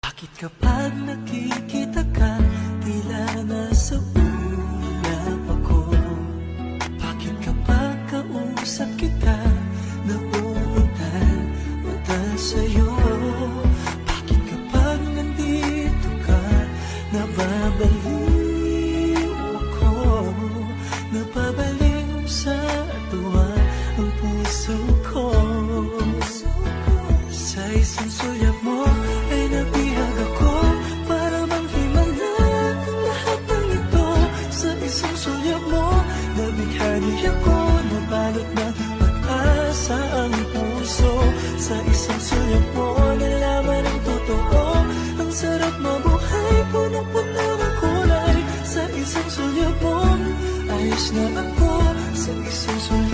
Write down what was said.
Bakit kapag nakikita ka, tila nasa ulap ako? Bakit kapag kausap kita, nauutal sa'yo? Bakit kapag nandito ka, nababaliw ako? Nababaliw sa tuwa ang puso ko. Sa isang sulyap mo ay nabihag ako, para bang himalag ang lahat ng ito. Sa isang sulyap mo, nabighani ako, nabalot ng pag-asa ang puso. Sa isang sulyap mo, nalaman ang totoo. Ang sarap mabuhay, punong-puno ng kulay. Sa isang sulyap mo, ayos na ako. Sa isang sulyap